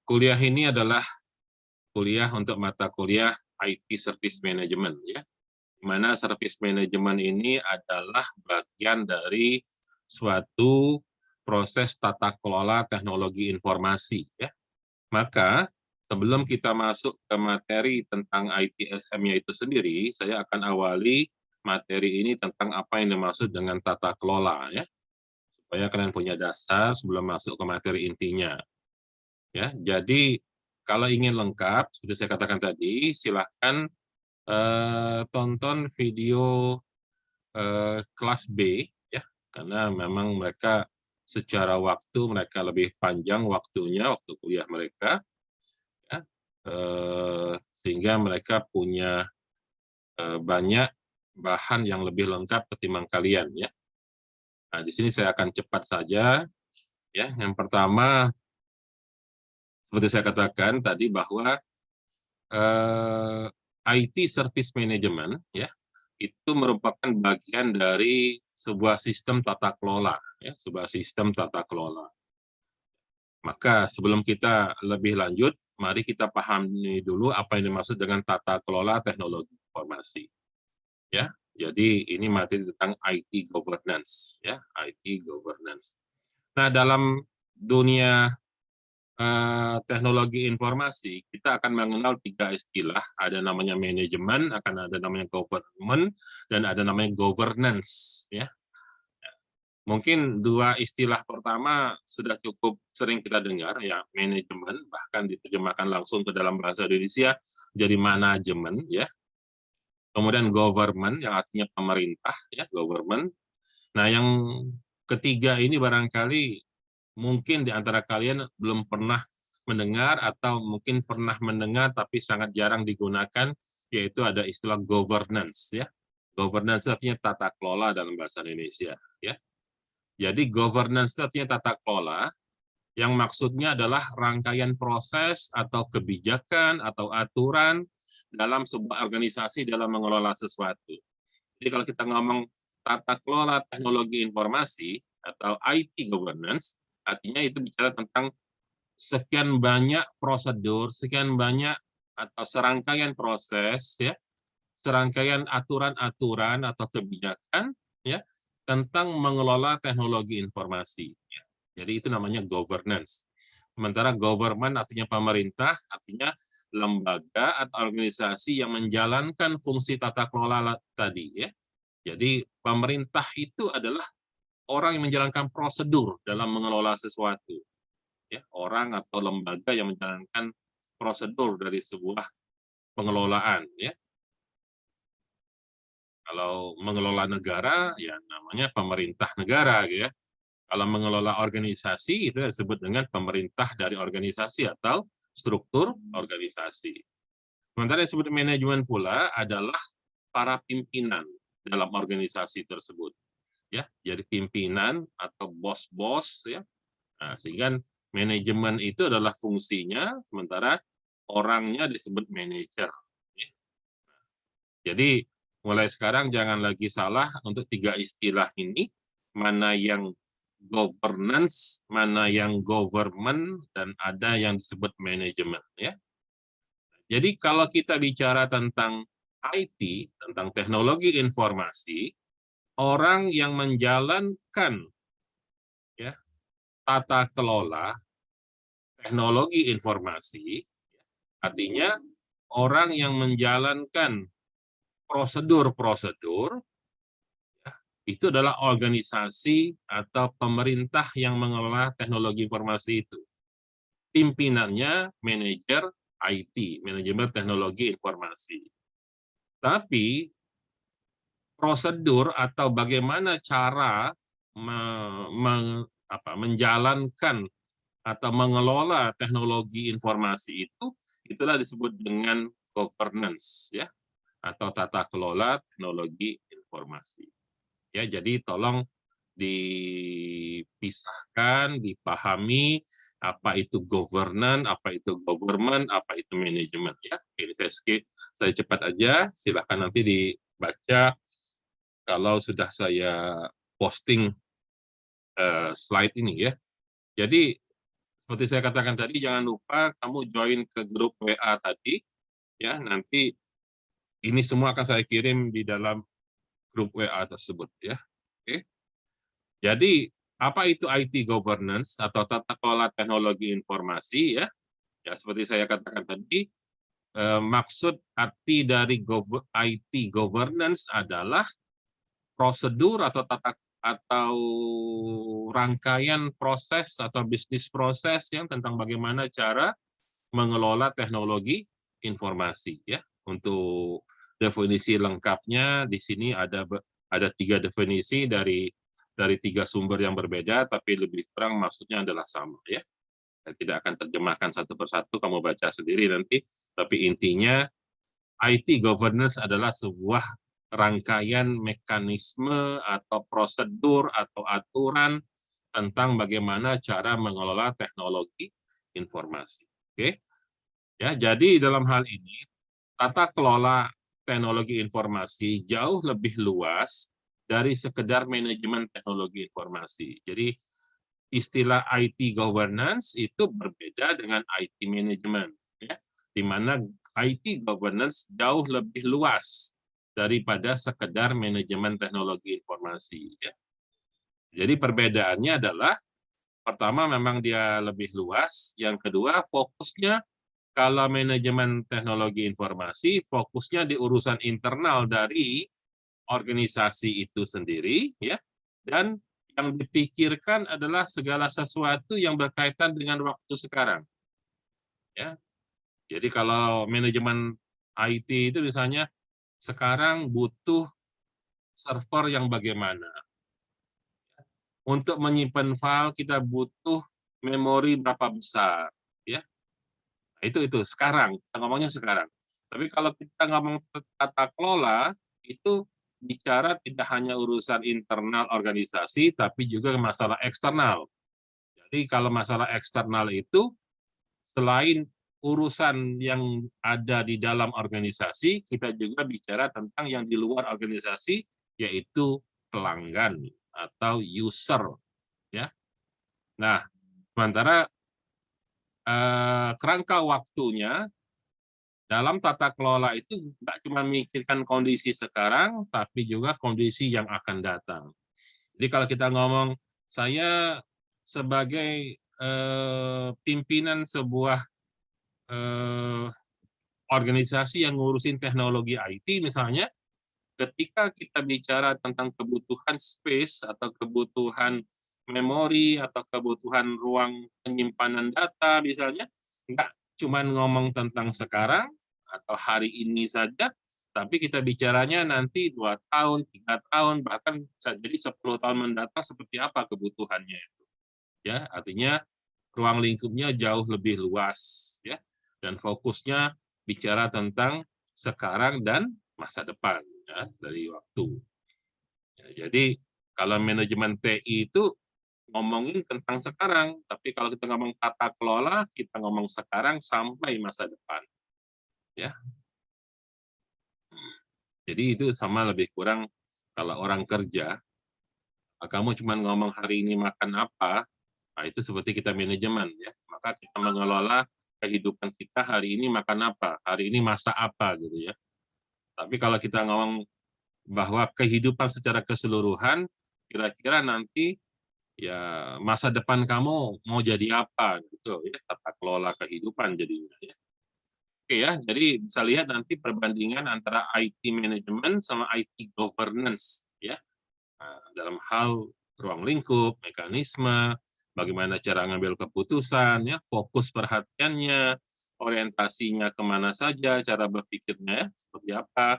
kuliah ini adalah kuliah untuk mata kuliah IT Service Management, ya. Di mana Service Management ini adalah bagian dari suatu proses tata kelola teknologi informasi, ya. Maka sebelum kita masuk ke materi tentang ITSM-nya itu sendiri, saya akan awali materi ini tentang apa yang dimaksud dengan tata kelola, ya, supaya kalian punya dasar sebelum masuk ke materi intinya. Ya, jadi kalau ingin lengkap, seperti saya katakan tadi, silahkan tonton video kelas B, ya, karena memang mereka secara waktu mereka lebih panjang waktunya, waktu kuliah mereka, ya, sehingga mereka punya banyak bahan yang lebih lengkap ketimbang kalian, ya. Nah, di sini saya akan cepat saja, ya. Yang pertama, seperti saya katakan tadi bahwa IT Service Management, ya, itu merupakan bagian dari sebuah sistem tata kelola, ya, sebuah sistem tata kelola. Maka sebelum kita lebih lanjut, mari kita pahami dulu apa yang dimaksud dengan tata kelola teknologi informasi. Ya, jadi ini materi tentang IT governance, ya, IT governance. Nah, dalam dunia teknologi informasi, kita akan mengenal 3 istilah, ada namanya manajemen, akan ada namanya government, dan ada namanya governance, ya. Mungkin 2 istilah pertama sudah cukup sering kita dengar, ya, manajemen, bahkan diterjemahkan langsung ke dalam bahasa Indonesia jadi manajemen, ya. Kemudian government, yang artinya pemerintah, ya, government. Nah, yang ketiga ini barangkali mungkin di antara kalian belum pernah mendengar atau mungkin pernah mendengar tapi sangat jarang digunakan, yaitu ada istilah governance, ya. Governance artinya tata kelola dalam bahasa Indonesia, ya. Jadi governance artinya tata kelola yang maksudnya adalah rangkaian proses atau kebijakan atau aturan dalam sebuah organisasi dalam mengelola sesuatu. Jadi kalau kita ngomong tata kelola teknologi informasi atau IT governance, artinya itu bicara tentang sekian banyak prosedur, sekian banyak atau serangkaian proses, ya, serangkaian aturan-aturan atau kebijakan, ya, tentang mengelola teknologi informasi. Ya. Jadi itu namanya governance. Sementara government artinya pemerintah, artinya lembaga atau organisasi yang menjalankan fungsi tata kelola tadi, ya. Jadi pemerintah itu adalah orang yang menjalankan prosedur dalam mengelola sesuatu, ya, orang atau lembaga yang menjalankan prosedur dari sebuah pengelolaan, ya. Kalau mengelola negara, ya namanya pemerintah negara, ya. Kalau mengelola organisasi, itu disebut dengan pemerintah dari organisasi atau struktur organisasi. Sementara yang disebut manajemen pula adalah para pimpinan dalam organisasi tersebut, ya. Jadi pimpinan atau bos-bos, ya. Nah, sehingga manajemen itu adalah fungsinya, sementara orangnya disebut manajer. Ya. Jadi mulai sekarang jangan lagi salah untuk 3 istilah ini, mana yang governance, mana yang government, dan ada yang disebut manajemen, ya. Jadi kalau kita bicara tentang IT, tentang teknologi informasi, orang yang menjalankan, ya, tata kelola teknologi informasi, artinya orang yang menjalankan prosedur-prosedur, ya, itu adalah organisasi atau pemerintah yang mengelola teknologi informasi itu. Pimpinannya manajer IT, manajemen teknologi informasi. Tapi prosedur atau bagaimana cara menjalankan atau mengelola teknologi informasi itu, itulah disebut dengan governance, ya, atau tata kelola teknologi informasi. Ya, jadi tolong dipisahkan, dipahami apa itu governance, apa itu government, apa itu manajemen, ya. Ini saya skip, saya cepat aja, silahkan nanti dibaca kalau sudah saya posting slide ini, ya. Jadi seperti saya katakan tadi, jangan lupa kamu join ke grup WA tadi, ya, nanti ini semua akan saya kirim di dalam grup WA tersebut, ya. Oke. Jadi, apa itu IT governance atau tata kelola teknologi informasi, ya? Ya, seperti saya katakan tadi, maksud arti dari IT governance adalah prosedur atau rangkaian proses atau bisnis proses yang tentang bagaimana cara mengelola teknologi informasi, ya. Untuk definisi lengkapnya di sini ada 3 definisi dari 3 sumber yang berbeda, tapi lebih kurang maksudnya adalah sama, ya. Saya tidak akan terjemahkan satu persatu, kamu baca sendiri nanti, tapi intinya IT governance adalah sebuah rangkaian mekanisme atau prosedur atau aturan tentang bagaimana cara mengelola teknologi informasi. Oke, ya. Jadi dalam hal ini tata kelola teknologi informasi jauh lebih luas dari sekedar manajemen teknologi informasi. Jadi istilah IT governance itu berbeda dengan IT management, ya, di mana IT governance jauh lebih luas daripada sekedar manajemen teknologi informasi, ya. Jadi perbedaannya adalah pertama memang dia lebih luas, yang kedua fokusnya kalau manajemen teknologi informasi fokusnya di urusan internal dari organisasi itu sendiri, ya, dan yang dipikirkan adalah segala sesuatu yang berkaitan dengan waktu sekarang, ya. Jadi kalau manajemen IT itu misalnya sekarang butuh server yang bagaimana, untuk menyimpan file kita butuh memori berapa besar, ya. Itu sekarang, kita ngomongnya sekarang. Tapi kalau kita ngomong tata kelola, itu bicara tidak hanya urusan internal organisasi, tapi juga masalah eksternal. Jadi kalau masalah eksternal itu, selain urusan yang ada di dalam organisasi, kita juga bicara tentang yang di luar organisasi, yaitu pelanggan atau user, ya. Nah, sementara kerangka waktunya dalam tata kelola itu nggak cuma memikirkan kondisi sekarang, tapi juga kondisi yang akan datang. Jadi kalau kita ngomong, saya sebagai pimpinan sebuah eh, organisasi yang ngurusin teknologi IT misalnya, ketika kita bicara tentang kebutuhan space atau kebutuhan memori atau kebutuhan ruang penyimpanan data misalnya, nggak cuma ngomong tentang sekarang atau hari ini saja, tapi kita bicaranya nanti 2 tahun, 3 tahun, bahkan bisa jadi 10 tahun mendatang seperti apa kebutuhannya itu. Ya, artinya ruang lingkupnya jauh lebih luas, ya, dan fokusnya bicara tentang sekarang dan masa depan, ya, dari waktu. Ya, jadi kalau manajemen TI itu ngomongin tentang sekarang, tapi kalau kita ngomong tata kelola, kita ngomong sekarang sampai masa depan, ya. Jadi itu sama lebih kurang kalau orang kerja, kamu cuma ngomong hari ini makan apa, nah itu seperti kita manajemen, ya. Maka kita mengelola kehidupan kita hari ini makan apa, hari ini masak apa, gitu ya. Tapi kalau kita ngomong bahwa kehidupan secara keseluruhan, kira-kira nanti ya masa depan kamu mau jadi apa, gitu ya, tata kelola kehidupan jadinya, ya. Oke ya, jadi bisa lihat nanti perbandingan antara IT management sama IT governance, ya. Nah, dalam hal ruang lingkup, mekanisme, bagaimana cara ngambil keputusan, ya, fokus perhatiannya, orientasinya kemana saja, cara berpikirnya ya, seperti apa,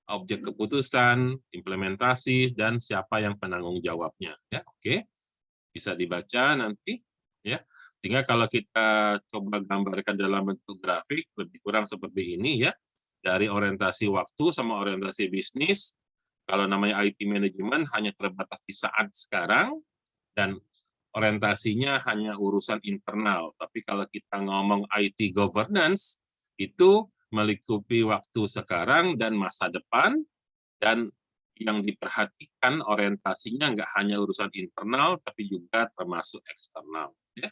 objek keputusan, implementasi, dan siapa yang penanggung jawabnya. Ya, oke, bisa dibaca nanti, ya. Sehingga kalau kita coba gambarkan dalam bentuk grafik, lebih kurang seperti ini ya, dari orientasi waktu sama orientasi bisnis. Kalau namanya IT management hanya terbatas di saat sekarang, dan orientasinya hanya urusan internal. Tapi kalau kita ngomong IT governance, itu melingkupi waktu sekarang dan masa depan, dan yang diperhatikan orientasinya nggak hanya urusan internal, tapi juga termasuk eksternal. Ya.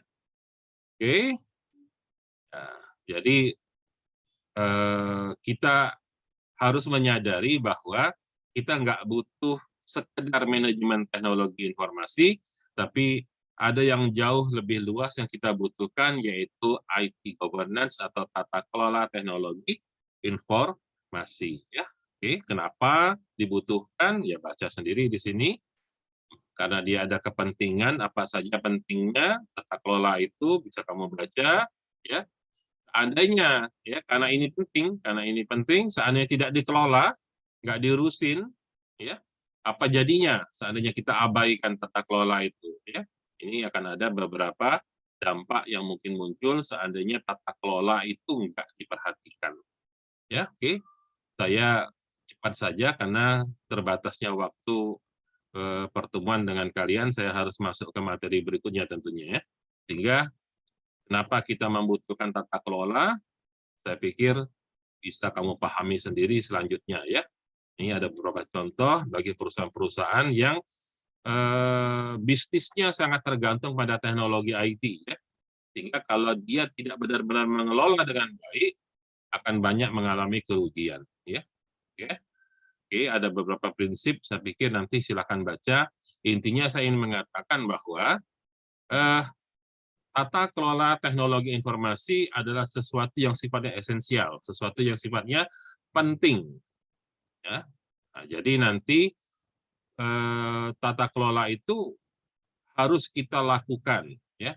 Oke. Nah, jadi kita harus menyadari bahwa kita nggak butuh sekedar manajemen teknologi informasi, tapi ada yang jauh lebih luas yang kita butuhkan, yaitu IT governance atau tata kelola teknologi informasi. Ya, oke. Kenapa dibutuhkan? Ya baca sendiri di sini. Karena dia ada kepentingan, apa saja pentingnya tata kelola itu bisa kamu baca. Ya, seandainya ya karena ini penting, seandainya tidak dikelola, nggak diurusin, ya apa jadinya seandainya kita abaikan tata kelola itu, ya ini akan ada beberapa dampak yang mungkin muncul seandainya tata kelola itu nggak diperhatikan. Ya, oke, saya cepat saja karena terbatasnya waktu pertemuan dengan kalian, saya harus masuk ke materi berikutnya tentunya ya. Sehingga kenapa kita membutuhkan tata kelola, saya pikir bisa kamu pahami sendiri selanjutnya ya. Ini ada beberapa contoh bagi perusahaan-perusahaan yang bisnisnya sangat tergantung pada teknologi IT ya. Sehingga kalau dia tidak benar-benar mengelola dengan baik, akan banyak mengalami kerugian ya. Oke. Oke, ada beberapa prinsip saya pikir nanti silakan baca. Intinya saya ingin mengatakan bahwa eh, tata kelola teknologi informasi adalah sesuatu yang sifatnya esensial, sesuatu yang sifatnya penting. Ya. Nah, jadi nanti tata kelola itu harus kita lakukan. Ya.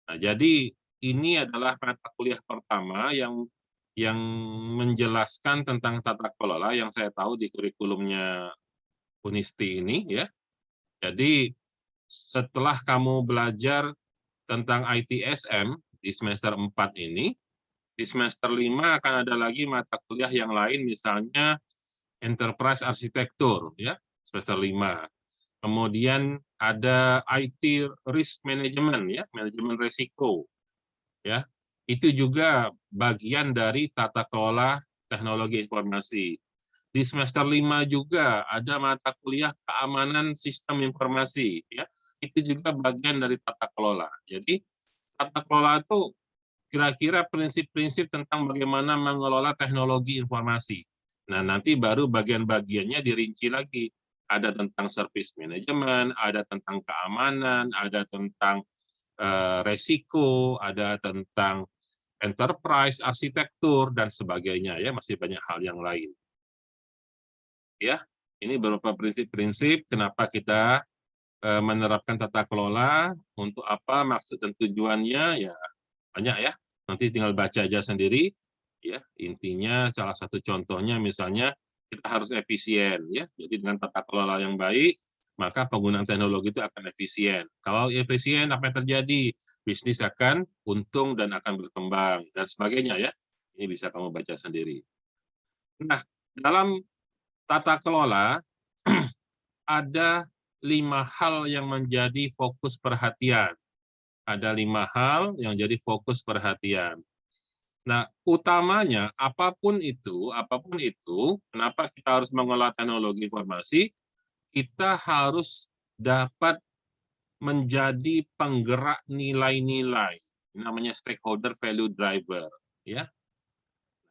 Nah, jadi ini adalah mata kuliah pertama yang menjelaskan tentang tata kelola yang saya tahu di kurikulumnya Unisti ini. Ya. Jadi setelah kamu belajar tentang ITSM di semester 4 ini, di semester 5 akan ada lagi mata kuliah yang lain, misalnya Enterprise Arsitektur, ya, semester 5. Kemudian ada IT Risk Management, ya, manajemen risiko, ya. Itu juga bagian dari tata kelola teknologi informasi. Di semester 5 juga ada mata kuliah keamanan sistem informasi, ya. Itu juga bagian dari tata kelola. Jadi tata kelola itu kira-kira prinsip-prinsip tentang bagaimana mengelola teknologi informasi. Nah, nanti baru bagian-bagiannya dirinci lagi. Ada tentang service management, ada tentang keamanan, ada tentang resiko, ada tentang enterprise, arsitektur, dan sebagainya. Ya, masih banyak hal yang lain. Ya, ini beberapa prinsip-prinsip kenapa kita menerapkan tata kelola, untuk apa, maksud dan tujuannya, ya banyak ya. Nanti tinggal baca aja sendiri. Ya, intinya salah satu contohnya misalnya kita harus efisien ya. Jadi dengan tata kelola yang baik, maka penggunaan teknologi itu akan efisien. Kalau efisien apa yang terjadi? Bisnis akan untung dan akan berkembang dan sebagainya ya. Ini bisa kamu baca sendiri. Nah, dalam tata kelola ada 5 hal yang menjadi fokus perhatian. Ada 5 hal yang jadi fokus perhatian. Nah, utamanya apapun itu, kenapa kita harus mengelola teknologi informasi, kita harus dapat menjadi penggerak nilai-nilai, namanya stakeholder value driver, ya.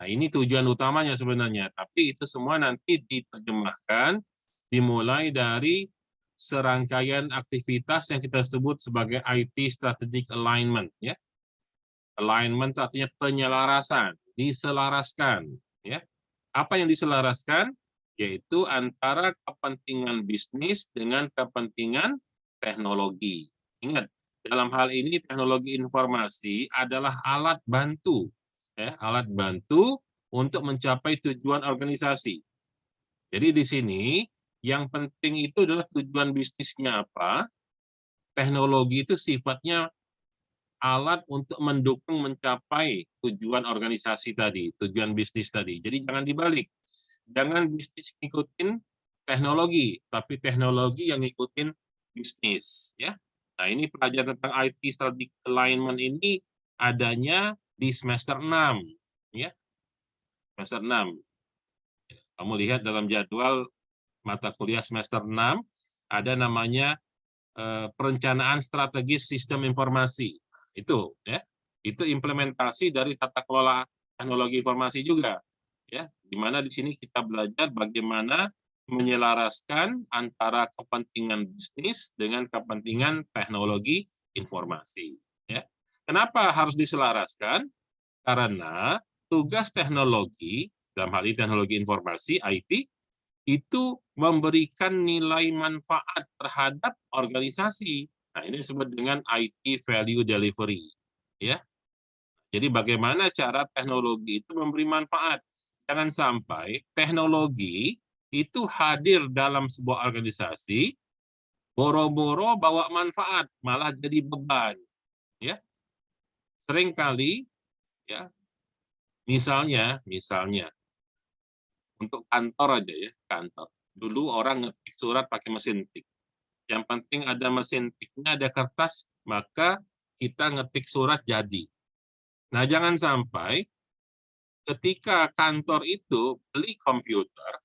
Nah, ini tujuan utamanya sebenarnya, tapi itu semua nanti diterjemahkan dimulai dari serangkaian aktivitas yang kita sebut sebagai IT strategic alignment, ya. Alignment itu artinya penyelarasan, diselaraskan, ya. Apa yang diselaraskan? Yaitu antara kepentingan bisnis dengan kepentingan teknologi. Ingat, dalam hal ini teknologi informasi adalah alat bantu, ya, alat bantu untuk mencapai tujuan organisasi. Jadi di sini yang penting itu adalah tujuan bisnisnya apa, teknologi itu sifatnya alat untuk mendukung mencapai tujuan organisasi tadi, tujuan bisnis tadi. Jadi jangan dibalik. Jangan bisnis ngikutin teknologi, tapi teknologi yang ngikutin bisnis. Ya. Nah, ini pelajaran tentang IT Strategic Alignment ini adanya di semester 6. Ya. Semester 6. Kamu lihat dalam jadwal mata kuliah semester 6, ada namanya perencanaan strategis sistem informasi. Itu, ya. Itu implementasi dari tata kelola teknologi informasi juga, ya. Di mana di sini kita belajar bagaimana menyelaraskan antara kepentingan bisnis dengan kepentingan teknologi informasi, ya. Kenapa harus diselaraskan? Karena tugas teknologi, dalam hal ini teknologi informasi, IT, itu memberikan nilai manfaat terhadap organisasi. Nah, ini disebut dengan IT value delivery, ya. Jadi bagaimana cara teknologi itu memberi manfaat. Jangan sampai teknologi itu hadir dalam sebuah organisasi, boro-boro bawa manfaat, malah jadi beban. Ya, seringkali, ya, misalnya untuk kantor aja ya, kantor. Dulu orang ngetik surat pakai mesin tik. Yang penting ada mesin tiknya, ada kertas, maka kita ngetik surat jadi. Nah, jangan sampai ketika kantor itu beli komputer,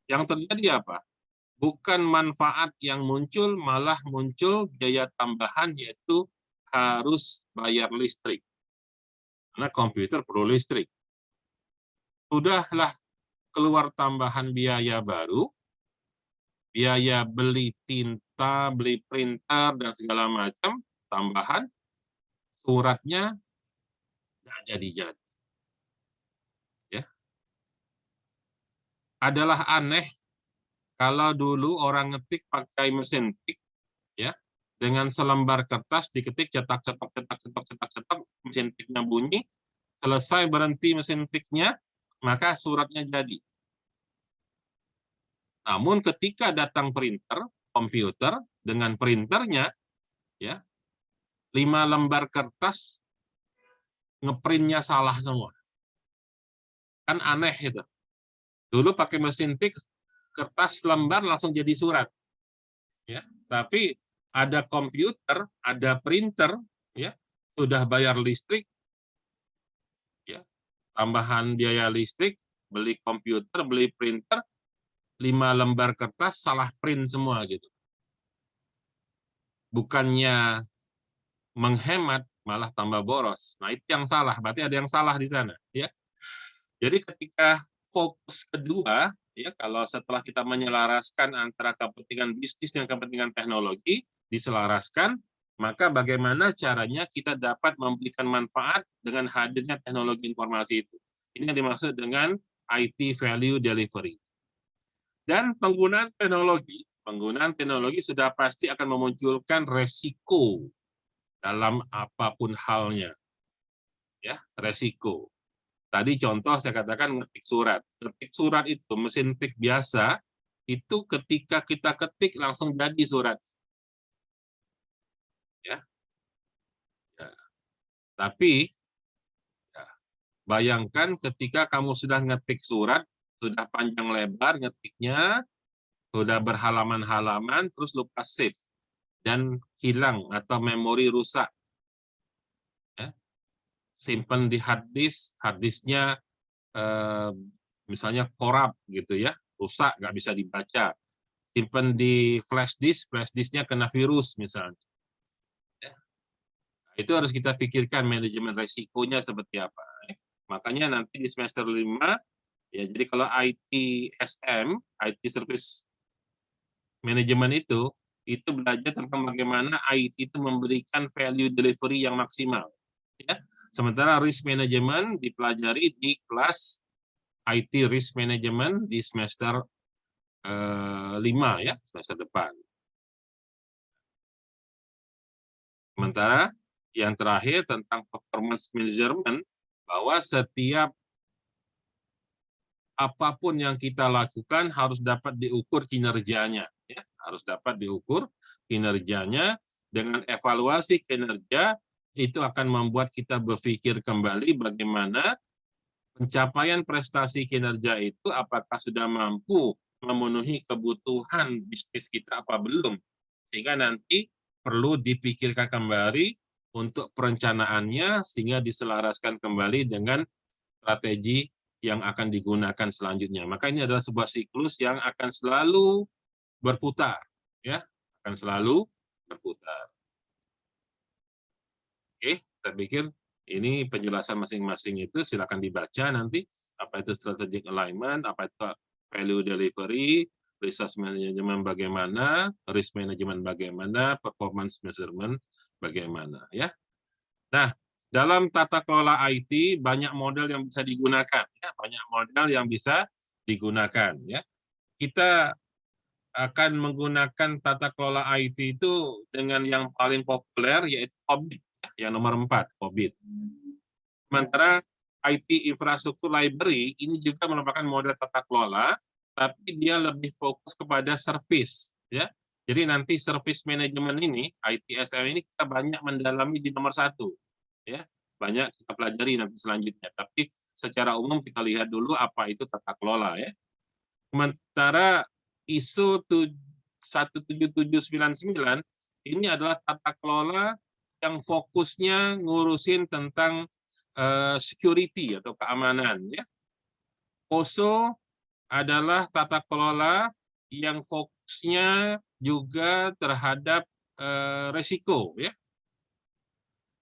yang terjadi apa? Bukan manfaat yang muncul, malah muncul biaya tambahan, yaitu harus bayar listrik. Karena komputer perlu listrik. Sudahlah keluar tambahan biaya baru, biaya beli tinta, beli printer, dan segala macam, tambahan, suratnya nggak jadi-jadi. Ya. Adalah aneh kalau dulu orang ngetik pakai mesin tik, ya, dengan selembar kertas diketik, cetak, mesin tiknya bunyi, selesai berhenti mesin tiknya, maka suratnya jadi. Namun ketika datang printer, komputer dengan printernya, ya, 5 lembar kertas ngeprintnya salah semua. Kan aneh itu. Dulu pakai mesin tik, kertas lembar langsung jadi surat. Ya, tapi ada komputer, ada printer, ya, sudah bayar listrik, ya, tambahan biaya listrik, beli komputer, beli printer, 5 lembar kertas salah print semua gitu. Bukannya menghemat, malah tambah boros. Nah, itu yang salah, berarti ada yang salah di sana, ya. Jadi ketika fokus kedua, ya, kalau setelah kita menyelaraskan antara kepentingan bisnis dan kepentingan teknologi, diselaraskan, maka bagaimana caranya kita dapat memberikan manfaat dengan hadirnya teknologi informasi itu. Ini yang dimaksud dengan IT value delivery. Dan penggunaan teknologi sudah pasti akan memunculkan resiko dalam apapun halnya. Ya, resiko. Tadi contoh saya katakan ngetik surat. Ngetik surat itu, mesin tik biasa, itu ketika kita ketik langsung jadi surat. Ya. Ya. Tapi, ya, bayangkan ketika kamu sudah ngetik surat, sudah panjang lebar ngetiknya, sudah berhalaman-halaman, terus lupa save, dan hilang atau memori rusak. Ya. Simpan di hard disknya misalnya korup gitu ya, rusak, nggak bisa dibaca. Simpan di flash disknya kena virus misalnya. Ya. Itu harus kita pikirkan manajemen resikonya seperti apa. Makanya nanti di semester 5, ya, jadi kalau ITSM, IT Service Management itu belajar tentang bagaimana IT itu memberikan value delivery yang maksimal. Ya. Sementara risk management dipelajari di kelas IT Risk Management di semester 5 ya, semester depan. Sementara yang terakhir tentang performance management, bahwa setiap apapun yang kita lakukan harus dapat diukur kinerjanya, ya, harus dapat diukur kinerjanya. Dengan evaluasi kinerja itu akan membuat kita berpikir kembali bagaimana pencapaian prestasi kinerja itu apakah sudah mampu memenuhi kebutuhan bisnis kita apa belum, sehingga nanti perlu dipikirkan kembali untuk perencanaannya sehingga diselaraskan kembali dengan strategi yang akan digunakan selanjutnya. Maka ini adalah sebuah siklus yang akan selalu berputar, ya, akan selalu berputar. Oke, saya pikir ini penjelasan masing-masing itu silakan dibaca nanti, apa itu strategic alignment, apa itu value delivery, resource management bagaimana, risk management bagaimana, performance measurement bagaimana, ya. Nah, dalam tata kelola IT banyak model yang bisa digunakan, ya, banyak model yang bisa digunakan, ya. Kita akan menggunakan tata kelola IT itu dengan yang paling populer yaitu COBIT, yang nomor 4, COBIT. Sementara IT Infrastructure Library ini juga merupakan model tata kelola, tapi dia lebih fokus kepada service, ya. Jadi nanti service management ini, ITSM ini kita banyak mendalami di nomor 1, ya. Banyak kita pelajari nanti selanjutnya. Tapi secara umum kita lihat dulu apa itu tata kelola, ya. Sementara ISO 17799 ini adalah tata kelola yang fokusnya ngurusin tentang security atau keamanan, ya. POSO adalah tata kelola yang fokusnya juga terhadap resiko, ya.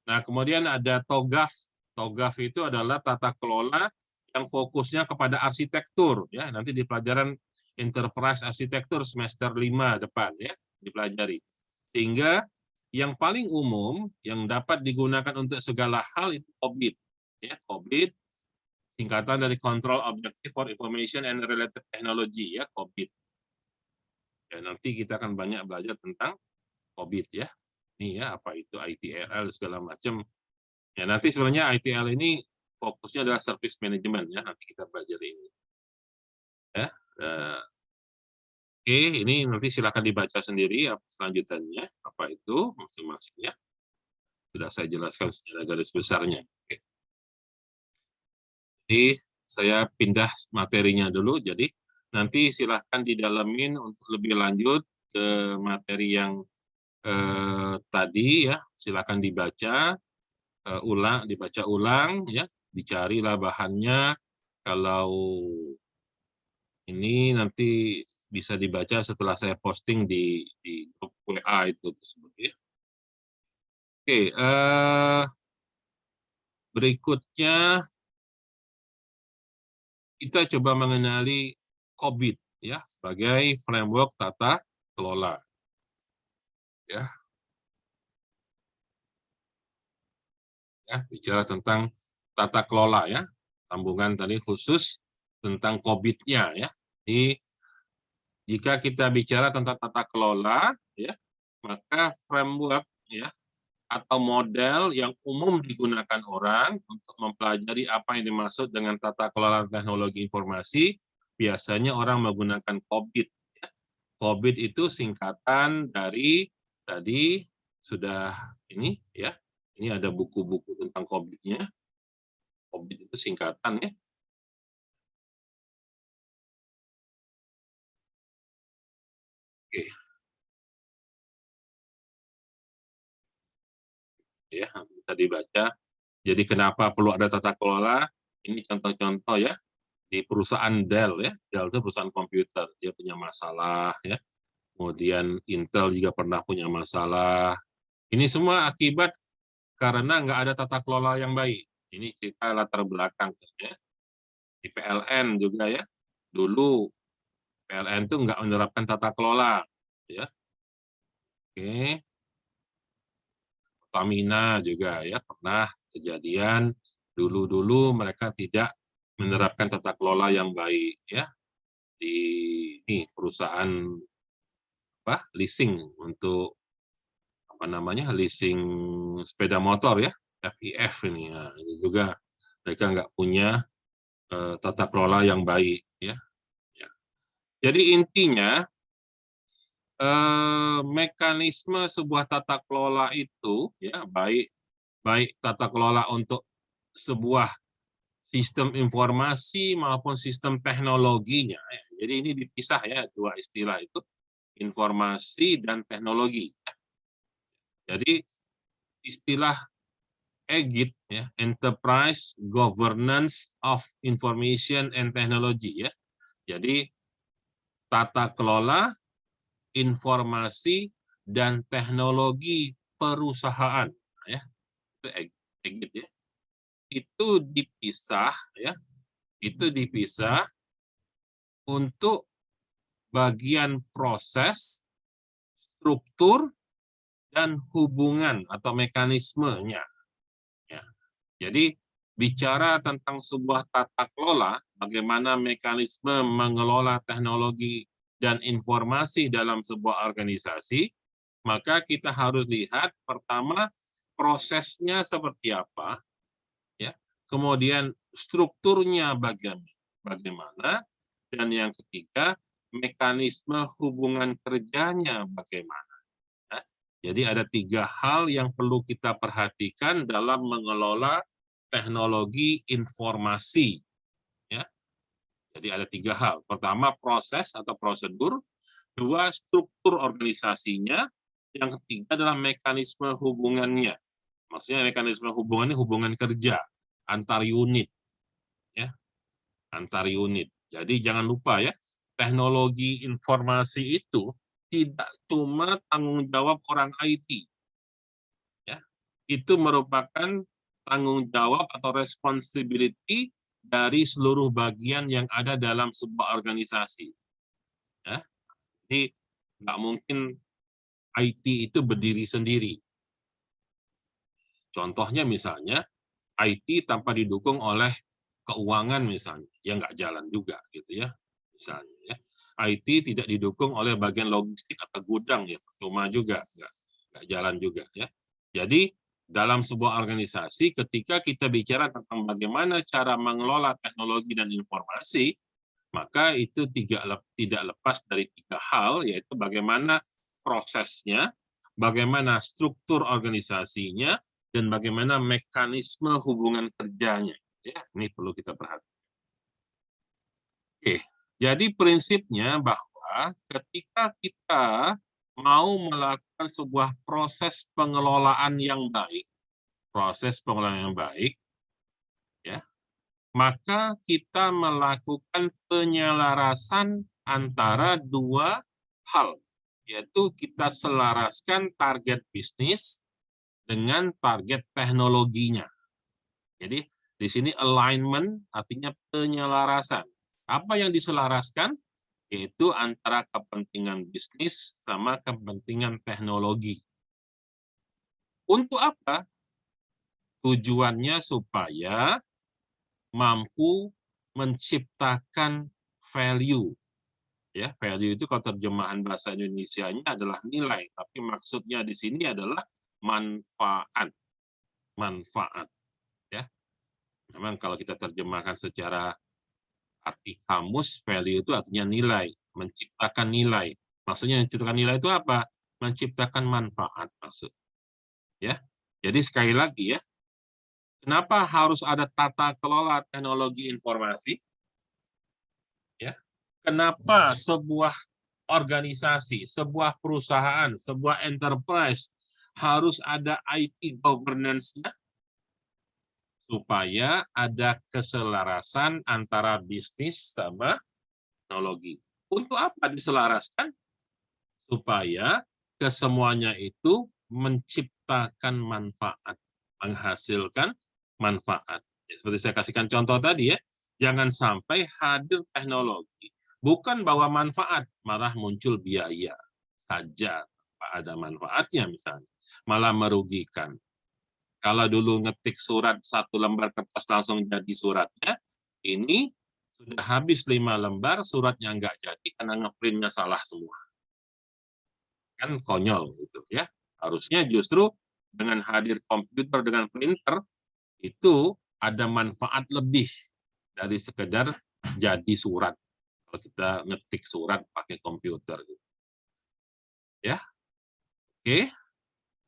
Nah, kemudian ada TOGAF. TOGAF itu adalah tata kelola yang fokusnya kepada arsitektur, ya. Nanti di pelajaran Enterprise Arsitektur semester 5 depan, ya, dipelajari. Sehingga yang paling umum yang dapat digunakan untuk segala hal itu COBIT, ya. COBIT singkatan dari Control Objective for Information and Related Technology, ya, COBIT. Ya, nanti kita akan banyak belajar tentang COBIT, ya. Ini ya, apa itu ITRL segala macam. Ya, nanti sebenarnya ITL ini fokusnya adalah service management, ya, nanti kita belajar ini. Ya, oke, ini nanti silakan dibaca sendiri selanjutnya apa itu masing-masingnya. Sudah saya jelaskan secara garis besarnya. Oke. Jadi saya pindah materinya dulu, jadi nanti silahkan didalamin untuk lebih lanjut ke materi yang tadi, ya, silakan dibaca dibaca ulang, ya, dicarilah bahannya. Kalau ini nanti bisa dibaca setelah saya posting di grup WA itu tersebut, ya. Oke, berikutnya kita coba mengenali COBIT, ya, sebagai framework tata kelola, ya. Ya, bicara tentang tata kelola, ya. Sambungan tadi khusus tentang COBIT-nya, ya. Jadi jika kita bicara tentang tata kelola, ya, maka framework, ya, atau model yang umum digunakan orang untuk mempelajari apa yang dimaksud dengan tata kelola teknologi informasi, biasanya orang menggunakan COBIT. Ya. COBIT itu singkatan dari tadi sudah ini, ya. Ini ada buku-buku tentang COBIT-nya. COBIT itu singkatan, ya. Oke. Ya, bisa dibaca. Jadi kenapa perlu ada tata kelola? Ini contoh-contoh, ya. Di perusahaan Dell, ya. Dell itu perusahaan komputer, dia punya masalah, ya. Kemudian Intel juga pernah punya masalah. Ini semua akibat karena nggak ada tata kelola yang baik. Ini cerita latar belakang, ya. Di PLN juga, ya. Dulu PLN itu nggak menerapkan tata kelola, ya. Oke. Pertamina juga, ya, pernah kejadian dulu-dulu mereka tidak menerapkan tata kelola yang baik, ya. Di ini perusahaan leasing untuk apa namanya, leasing sepeda motor, ya, FIF ini, ya, ini juga mereka nggak punya tata kelola yang baik, ya. Ya. Jadi intinya mekanisme sebuah tata kelola itu, ya, baik tata kelola untuk sebuah sistem informasi maupun sistem teknologinya, ya. Jadi ini dipisah, ya, dua istilah itu, informasi dan teknologi. Jadi istilah EGIT, ya, Enterprise Governance of Information and Technology, ya. Jadi tata kelola, informasi dan teknologi perusahaan, ya. EGIT ya, itu dipisah ya, itu dipisah untuk bagian proses, struktur, dan hubungan atau mekanismenya. Ya. Jadi bicara tentang sebuah tata kelola, bagaimana mekanisme mengelola teknologi dan informasi dalam sebuah organisasi, maka kita harus lihat pertama prosesnya seperti apa, ya, kemudian strukturnya bagaimana, dan yang ketiga mekanisme hubungan kerjanya bagaimana. Ya. Jadi ada 3 hal yang perlu kita perhatikan dalam mengelola teknologi informasi. Ya. Jadi ada 3 hal. Pertama proses atau prosedur, 2 struktur organisasinya, yang ketiga adalah mekanisme hubungannya. Maksudnya mekanisme hubungannya hubungan kerja antar unit, ya, antar unit. Jadi jangan lupa ya, teknologi informasi itu tidak cuma tanggung jawab orang IT, ya, itu merupakan tanggung jawab atau responsibility dari seluruh bagian yang ada dalam sebuah organisasi. Ya. Jadi nggak mungkin IT itu berdiri sendiri. Contohnya misalnya IT tanpa didukung oleh keuangan misalnya, ya nggak jalan juga gitu ya, misalnya ya. IT tidak didukung oleh bagian logistik atau gudang ya, cuma juga nggak jalan juga ya. Jadi dalam sebuah organisasi ketika kita bicara tentang bagaimana cara mengelola teknologi dan informasi, maka itu tidak lepas dari 3 hal, yaitu bagaimana prosesnya, bagaimana struktur organisasinya, dan bagaimana mekanisme hubungan kerjanya. Ya, ini perlu kita perhatikan. Oke, jadi prinsipnya bahwa ketika kita mau melakukan sebuah proses pengelolaan yang baik, ya, maka kita melakukan penyelarasan antara 2 hal, yaitu kita selaraskan target bisnis dengan target teknologinya. Jadi di sini alignment artinya penyelarasan. Apa yang diselaraskan? Yaitu antara kepentingan bisnis sama kepentingan teknologi. Untuk apa? Tujuannya supaya mampu menciptakan value. Ya, value itu kalau terjemahan bahasa Indonesianya adalah nilai, tapi maksudnya di sini adalah manfaat. Manfaat. Ya. Memang kalau kita terjemahkan secara arti kamus, value itu artinya nilai, menciptakan nilai. Maksudnya menciptakan nilai itu apa? Menciptakan manfaat maksud. Ya. Jadi sekali lagi ya, kenapa harus ada tata kelola teknologi informasi? Ya. Kenapa sebuah organisasi, sebuah perusahaan, sebuah enterprise harus ada IT governance-nya? Supaya ada keselarasan antara bisnis sama teknologi. Untuk apa diselaraskan? Supaya kesemuanya itu menciptakan manfaat, menghasilkan manfaat. Seperti saya kasihkan contoh tadi ya, jangan sampai hadir teknologi bukan bawa manfaat, malah muncul biaya saja, ada manfaatnya misalnya, malah merugikan. Kalau dulu ngetik surat 1 lembar kertas langsung jadi suratnya, ini sudah habis 5 lembar, suratnya nggak jadi karena ngeprintnya salah semua. Kan konyol gitu ya. Harusnya justru dengan hadir komputer dengan printer, itu ada manfaat lebih dari sekedar jadi surat. Kalau kita ngetik surat pakai komputer. Ya, oke.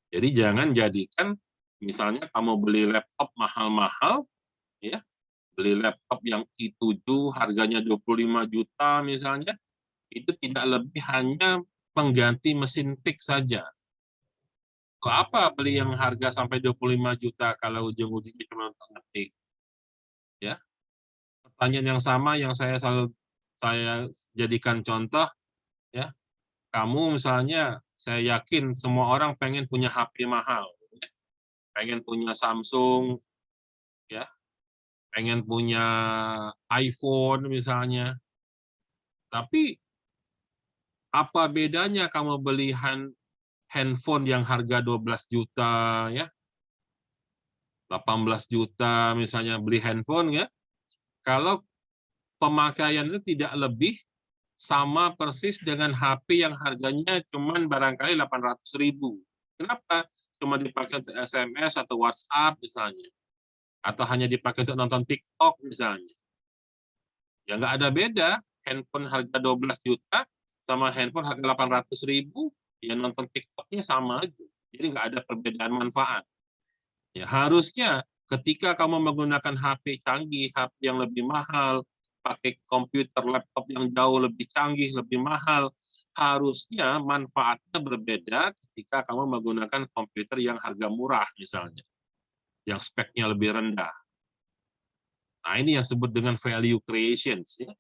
Jadi jangan jadikan, misalnya kamu beli laptop mahal-mahal, ya, beli laptop yang i7 harganya 25 juta misalnya, itu tidak lebih hanya pengganti mesin tik saja. Kok apa beli yang harga sampai 25 juta kalau ujung-ujungnya cuma untuk ngetik? Ya. Pertanyaan yang sama yang saya jadikan contoh, ya. Kamu misalnya, saya yakin semua orang pengen punya HP mahal. pengen punya Samsung, ya, pengen punya iPhone misalnya. Tapi apa bedanya kamu beli handphone yang harga 12 juta, ya, 18 juta misalnya beli handphone, ya, kalau pemakaian itu tidak lebih sama persis dengan HP yang harganya cuman barangkali 800.000. Kenapa? Cuma dipakai untuk SMS atau WhatsApp misalnya, atau hanya dipakai untuk nonton TikTok misalnya. Ya nggak ada beda, handphone harga 12 juta sama handphone harga 800.000, ya nonton TikTok-nya sama aja. Jadi nggak ada perbedaan manfaat. Ya, harusnya ketika kamu menggunakan HP canggih, HP yang lebih mahal, pakai komputer laptop yang jauh lebih canggih, lebih mahal, harusnya manfaatnya berbeda ketika kamu menggunakan komputer yang harga murah misalnya, yang speknya lebih rendah. Nah, ini yang disebut dengan value creations, ya.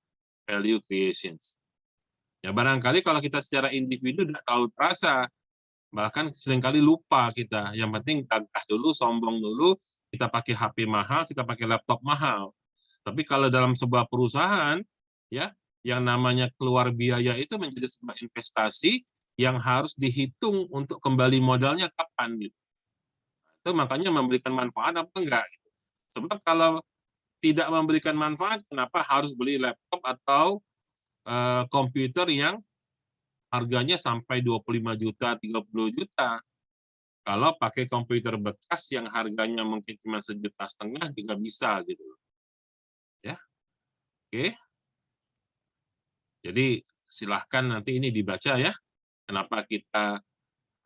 Value creations. Ya, barangkali kalau kita secara individu tidak tahu terasa, bahkan seringkali lupa kita. Yang penting gagah dulu, sombong dulu, kita pakai HP mahal, kita pakai laptop mahal. Tapi kalau dalam sebuah perusahaan, ya, yang namanya keluar biaya itu menjadi sebuah investasi yang harus dihitung untuk kembali modalnya kapan gitu. Itu makanya memberikan manfaat apa enggak gitu. Sebab kalau tidak memberikan manfaat, kenapa harus beli laptop atau komputer yang harganya sampai 25 juta, 30 juta. Kalau pakai komputer bekas yang harganya mungkin cuma 1,5 juta juga bisa gitu. Ya. Oke. Jadi silahkan nanti ini dibaca ya. Kenapa kita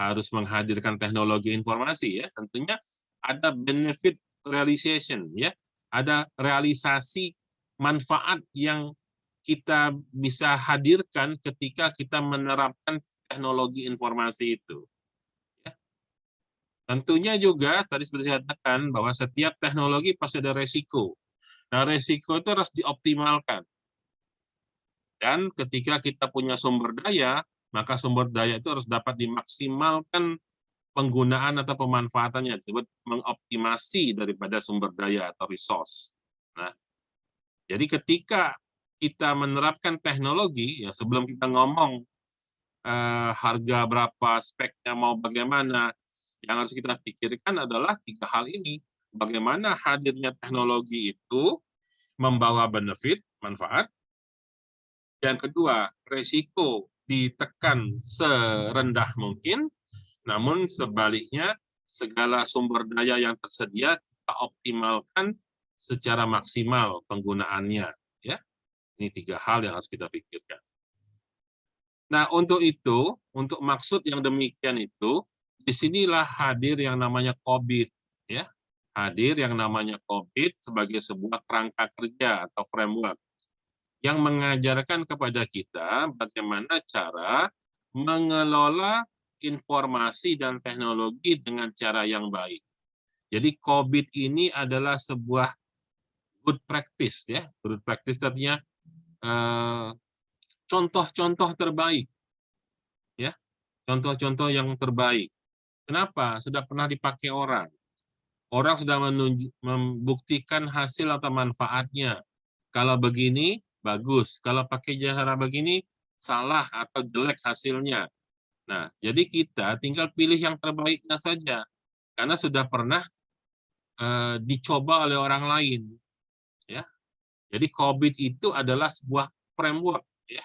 harus menghadirkan teknologi informasi ya? Tentunya ada benefit realization ya. Ada realisasi manfaat yang kita bisa hadirkan ketika kita menerapkan teknologi informasi itu. Ya. Tentunya juga tadi seperti saya katakan bahwa setiap teknologi pasti ada resiko. Nah, resiko itu harus dioptimalkan. Dan ketika kita punya sumber daya, maka sumber daya itu harus dapat dimaksimalkan penggunaan atau pemanfaatannya, disebut mengoptimasi daripada sumber daya atau resource. Nah, jadi ketika kita menerapkan teknologi, ya sebelum kita ngomong harga berapa, speknya mau bagaimana, yang harus kita pikirkan adalah 3 hal ini. Bagaimana hadirnya teknologi itu membawa benefit, manfaat. Yang kedua, resiko ditekan serendah mungkin, namun sebaliknya segala sumber daya yang tersedia kita optimalkan secara maksimal penggunaannya. Ya, ini 3 hal yang harus kita pikirkan. Nah, untuk itu, untuk maksud yang demikian itu, disinilah hadir yang namanya COVID, ya. Hadir yang namanya COVID sebagai sebuah kerangka kerja atau framework yang mengajarkan kepada kita bagaimana cara mengelola informasi dan teknologi dengan cara yang baik. Jadi COVID ini adalah sebuah good practice, ya. Good practice artinya contoh-contoh terbaik, ya. Contoh-contoh yang terbaik. Kenapa? Sudah pernah dipakai orang. Orang sudah membuktikan hasil atau manfaatnya. Kalau begini, bagus. Kalau pakai cara begini, salah atau jelek hasilnya. Nah, jadi kita tinggal pilih yang terbaiknya saja. Karena sudah pernah dicoba oleh orang lain. Ya. Jadi COVID itu adalah sebuah framework, ya.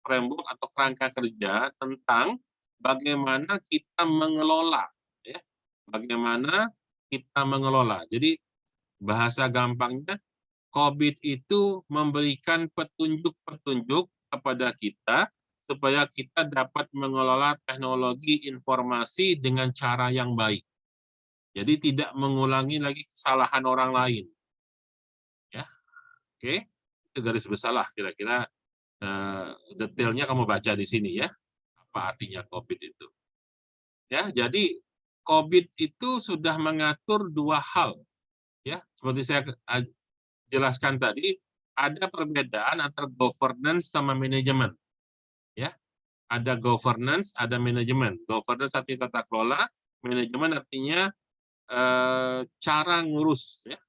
Framework atau kerangka kerja tentang bagaimana kita mengelola, ya. Bagaimana kita mengelola. Jadi bahasa gampangnya, COVID itu memberikan petunjuk-petunjuk kepada kita supaya kita dapat mengelola teknologi informasi dengan cara yang baik. Jadi tidak mengulangi lagi kesalahan orang lain. Ya, oke. Itu garis besar lah kira-kira detailnya kamu baca di sini ya. Apa artinya COVID itu? Ya, jadi COVID itu sudah mengatur 2 hal. Ya, seperti saya jelaskan tadi, ada perbedaan antara governance sama manajemen. Ya, ada governance, ada manajemen. Governance artinya tata kelola, manajemen artinya cara ngurus ya.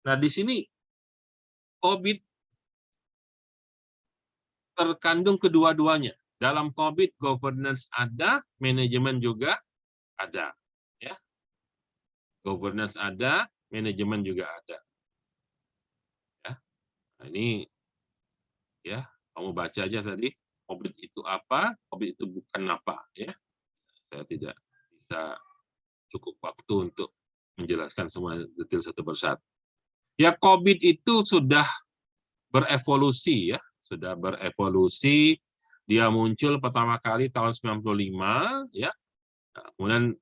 Nah, di sini COVID terkandung kedua-duanya. Dalam COVID governance ada, manajemen juga ada ya. Governance ada, manajemen juga ada. Ya. Nah, ini ya, kamu baca aja tadi, COVID itu apa, COVID itu bukan apa ya. Saya tidak bisa cukup waktu untuk menjelaskan semua detail satu persatu. Ya, COVID itu sudah berevolusi ya, sudah berevolusi. Dia muncul pertama kali tahun 95 ya. Nah, kemudian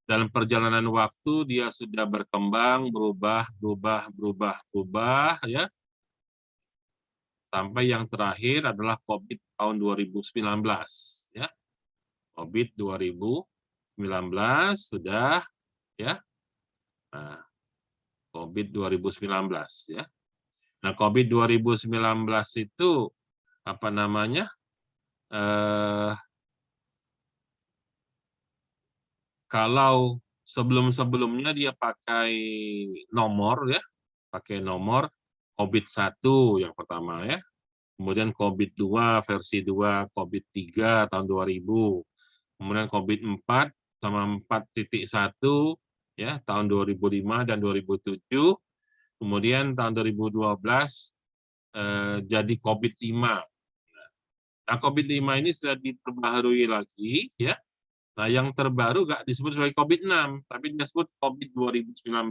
dalam perjalanan waktu dia sudah berkembang, berubah ya. Sampai yang terakhir adalah COVID tahun 2019 ya. COVID 2019 sudah ya. Nah, COVID 2019 ya. Nah, COVID 2019 itu apa namanya? Kalau sebelum-sebelumnya dia pakai nomor ya, pakai nomor COVID-1 yang pertama ya. Kemudian COVID-2 versi 2, COVID-3 tahun 2000. Kemudian COVID-4 sama 4.1 ya tahun 2005 dan 2007. Kemudian tahun 2012 jadi COVID-5. Nah, COVID-5 ini sudah diperbaharui lagi ya. Nah, yang terbaru nggak disebut sebagai COVID-6, tapi disebut COVID 2019.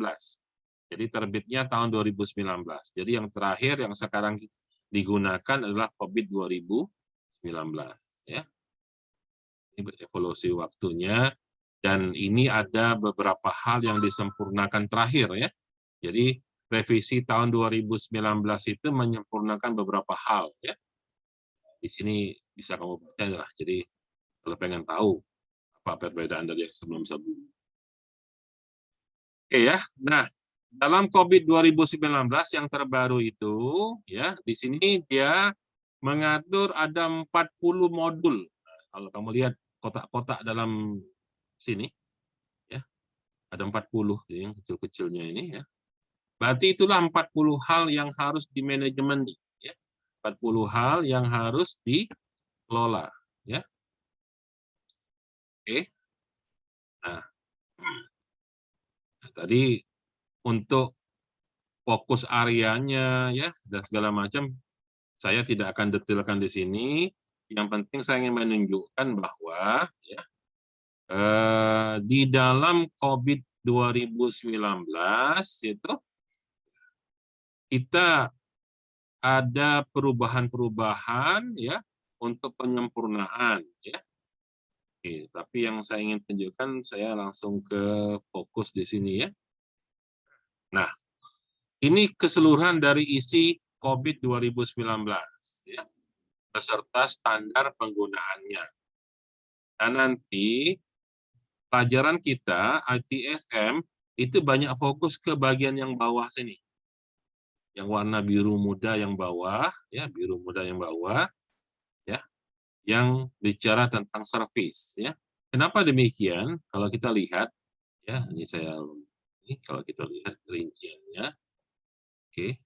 Jadi terbitnya tahun 2019. Jadi yang terakhir yang sekarang digunakan adalah COVID 2019 ya. Ini berevolusi waktunya, dan ini ada beberapa hal yang disempurnakan terakhir ya. Jadi revisi tahun 2019 itu menyempurnakan beberapa hal ya. Di sini bisa kamu baca lah. Jadi kalau pengen tahu apa perbedaan dari yang sebelum-sebelumnya. Oke ya. Nah, dalam COVID 2019 yang terbaru itu ya, di sini dia mengatur ada 40 modul. Nah, kalau kamu lihat kotak-kotak dalam sini ya, ada 40 yang kecil-kecilnya ini ya. Berarti itulah 40 hal yang harus dimanajemen ya. 40 hal yang harus dikelola ya. Oke. Nah, tadi untuk fokus areanya ya dan segala macam saya tidak akan detailkan di sini. Yang penting saya ingin menunjukkan bahwa ya di dalam COVID 2019 itu kita ada perubahan-perubahan ya untuk penyempurnaan ya. Oke, tapi yang saya ingin tunjukkan saya langsung ke fokus di sini ya. Nah, ini keseluruhan dari isi COVID 2019 ya, beserta standar penggunaannya. Dan nanti pelajaran kita ITSM itu banyak fokus ke bagian yang bawah sini. Yang warna biru muda yang bawah ya, biru muda yang bawah ya, yang bicara tentang service ya. Kenapa demikian? Kalau kita lihat ya, ini kalau kita lihat rinciannya. Oke.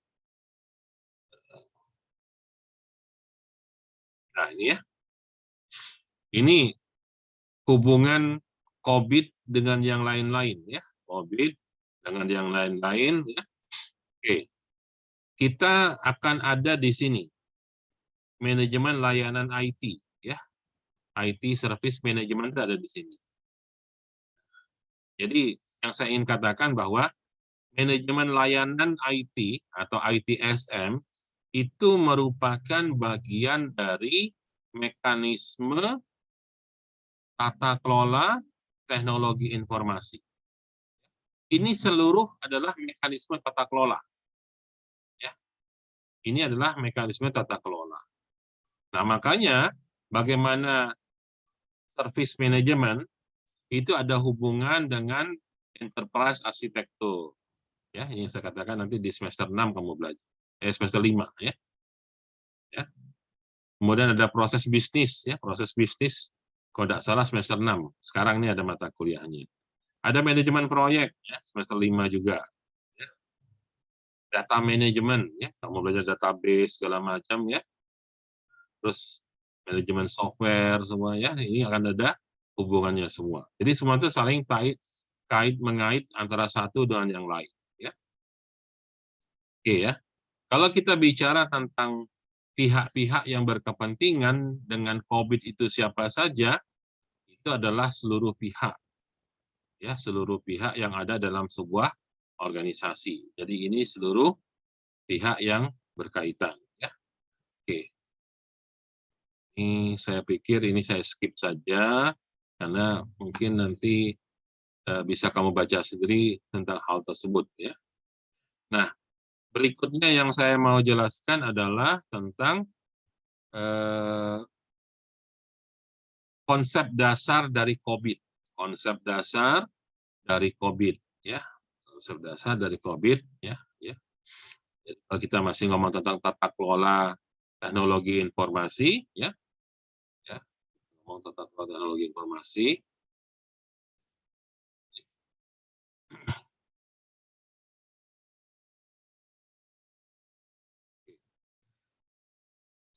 Nah, ini ya. Ini hubungan COVID dengan yang lain-lain ya. COVID dengan yang lain-lain ya. Oke. Kita akan ada di sini manajemen layanan IT ya. IT service management itu ada di sini. Jadi yang saya ingin katakan bahwa manajemen layanan IT atau ITSM itu merupakan bagian dari mekanisme tata kelola teknologi informasi. Ini seluruh adalah mekanisme tata kelola. Ya. Ini adalah mekanisme tata kelola. Nah, makanya bagaimana service management itu ada hubungan dengan enterprise arsitektur. Ya, ini saya katakan nanti di semester 6 kamu belajar. Semester 5 ya. Ya. Kemudian ada proses bisnis ya, proses bisnis kalau tidak salah semester 6. Sekarang ini ada mata kuliahnya. Ada manajemen proyek, ya, semester 5 juga. Ya. Data manajemen, ya, kamu belajar database segala macam, ya. Terus manajemen software semua, ya, ini akan ada hubungannya semua. Jadi semua itu saling kait mengait antara satu dengan yang lain, ya. Oke, ya. Kalau kita bicara tentang pihak-pihak yang berkepentingan dengan COVID itu siapa saja, itu adalah seluruh pihak, ya, seluruh pihak yang ada dalam sebuah organisasi. Jadi ini seluruh pihak yang berkaitan, ya. Oke. Ini saya pikir ini saya skip saja karena mungkin nanti bisa kamu baca sendiri tentang hal tersebut, ya. Nah, berikutnya yang saya mau jelaskan adalah tentang konsep dasar dari COVID. Konsep dasar dari COVID, ya. Konsep dasar dari COVID, ya. Kalau kita masih ngomong tentang tata kelola teknologi informasi, ya. Ngomong tata kelola teknologi informasi.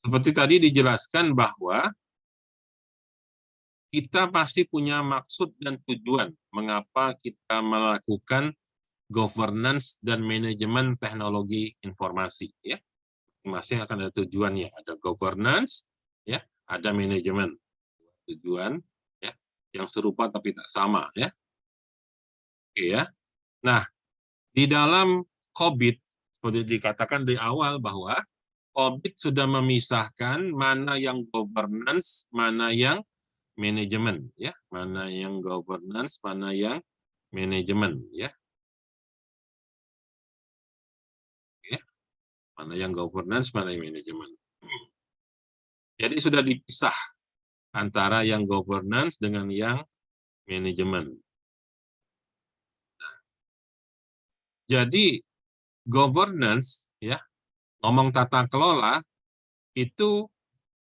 Seperti tadi dijelaskan bahwa kita pasti punya maksud dan tujuan mengapa kita melakukan governance dan manajemen teknologi informasi, ya. Masing-masing akan ada tujuannya, ada governance, ya, ada manajemen. Tujuan, ya, yang serupa tapi tak sama, ya. Oke, ya. Nah, di dalam COVID seperti dikatakan di awal bahwa COVID sudah memisahkan mana yang governance, mana yang manajemen, ya, mana yang governance, mana yang manajemen, ya. Ya, mana yang governance, mana yang manajemen. Jadi sudah dipisah antara yang governance dengan yang manajemen. Nah, jadi governance, ya, ngomong tata kelola itu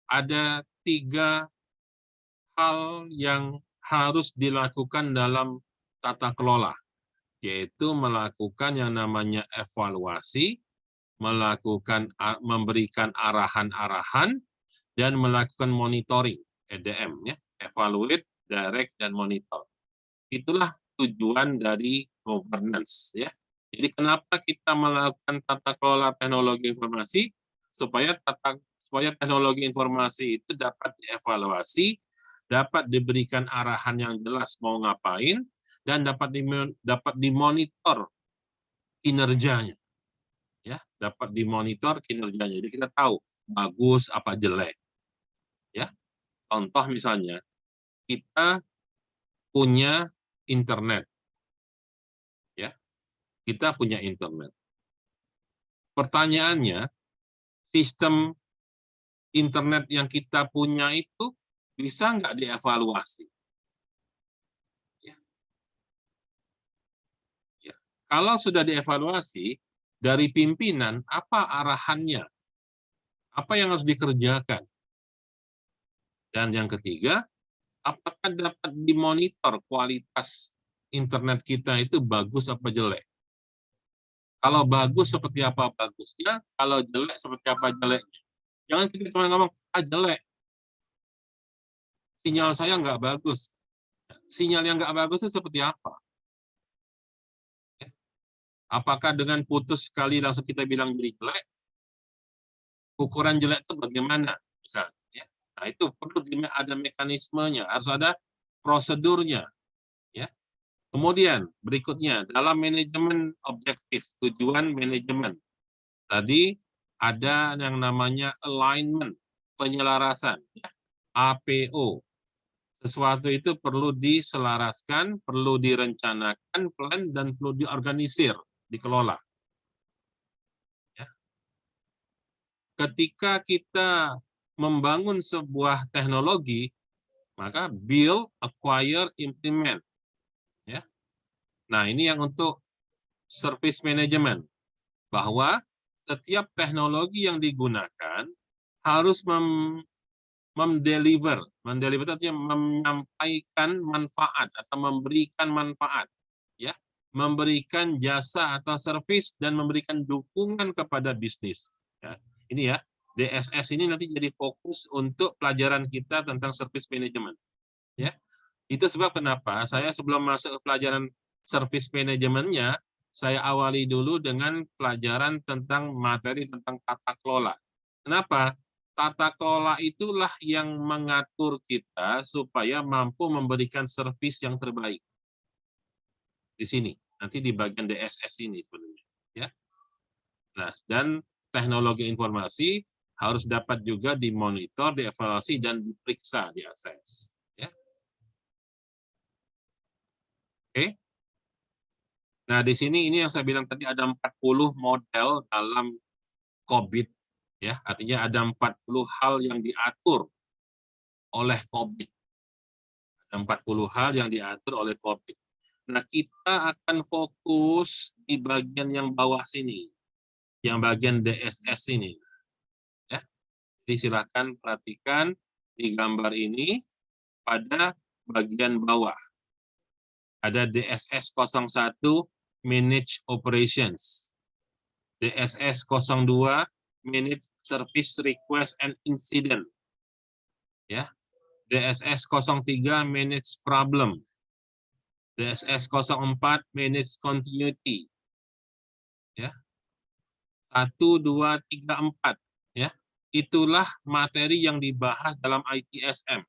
ada 3 hal yang harus dilakukan dalam tata kelola, yaitu melakukan yang namanya evaluasi, memberikan arahan-arahan, dan melakukan monitoring, EDM, ya, evaluate, direct, dan monitor. Itulah tujuan dari governance, ya. Jadi kenapa kita melakukan tata kelola teknologi informasi? Supaya teknologi informasi itu dapat dievaluasi, dapat diberikan arahan yang jelas mau ngapain, dan dapat dimonitor kinerjanya, ya, dapat dimonitor kinerjanya. Jadi kita tahu bagus apa jelek, ya. Contoh misalnya kita punya internet, ya, kita punya internet. Pertanyaannya, sistem internet yang kita punya itu bisa nggak dievaluasi? Ya. Ya. Kalau sudah dievaluasi, dari pimpinan, apa arahannya? Apa yang harus dikerjakan? Dan yang ketiga, apakah dapat dimonitor kualitas internet kita itu bagus apa jelek? Kalau bagus seperti apa bagusnya, kalau jelek seperti apa jeleknya. Jangan kita cuma ngomong, jelek, sinyal saya nggak bagus. Sinyal yang nggak bagus itu seperti apa? Apakah dengan putus sekali langsung kita bilang jadi jelek? Ukuran jelek itu bagaimana? Misalnya, ya. Nah, itu perlu ada mekanismenya, harus ada prosedurnya. Ya. Kemudian berikutnya, dalam manajemen objektif, tujuan manajemen. Tadi ada yang namanya alignment, penyelarasan, ya. APO. Sesuatu itu perlu diselaraskan, perlu direncanakan, plan, dan perlu diorganisir, dikelola. Ya. Ketika kita membangun sebuah teknologi, maka build, acquire, implement. Ya. Nah, ini yang untuk service management, bahwa setiap teknologi yang digunakan harus mendeliver itu artinya menyampaikan manfaat atau memberikan manfaat, ya, memberikan jasa atau servis dan memberikan dukungan kepada bisnis. Ya, ini ya, DSS ini nanti jadi fokus untuk pelajaran kita tentang service management. Ya, itu sebab kenapa saya sebelum masuk ke pelajaran service manajemennya, saya awali dulu dengan pelajaran tentang materi tentang tata kelola. Kenapa? Tata kelola itulah yang mengatur kita supaya mampu memberikan servis yang terbaik. Di sini, nanti di bagian DSS ini sebenarnya. Ya. Nah, dan teknologi informasi harus dapat juga dimonitor, dievaluasi, dan diperiksa, diakses. Ya. Oke. Nah, di sini ini yang saya bilang tadi ada 40 model dalam COVID, ya, artinya ada 40 hal yang diatur oleh COVID. Ada 40 hal yang diatur oleh COVID. Nah, kita akan fokus di bagian yang bawah sini, yang bagian DSS ini. Ya. Jadi silakan perhatikan di gambar ini pada bagian bawah. Ada DSS 01, Manage Operations. DSS 02, Manage Service Request and Incident. Ya. DSS 03, Manage Problem. DSS 04, Manage Continuity. Ya. 1, 2, 3, 4. Ya. Itulah materi yang dibahas dalam ITSM.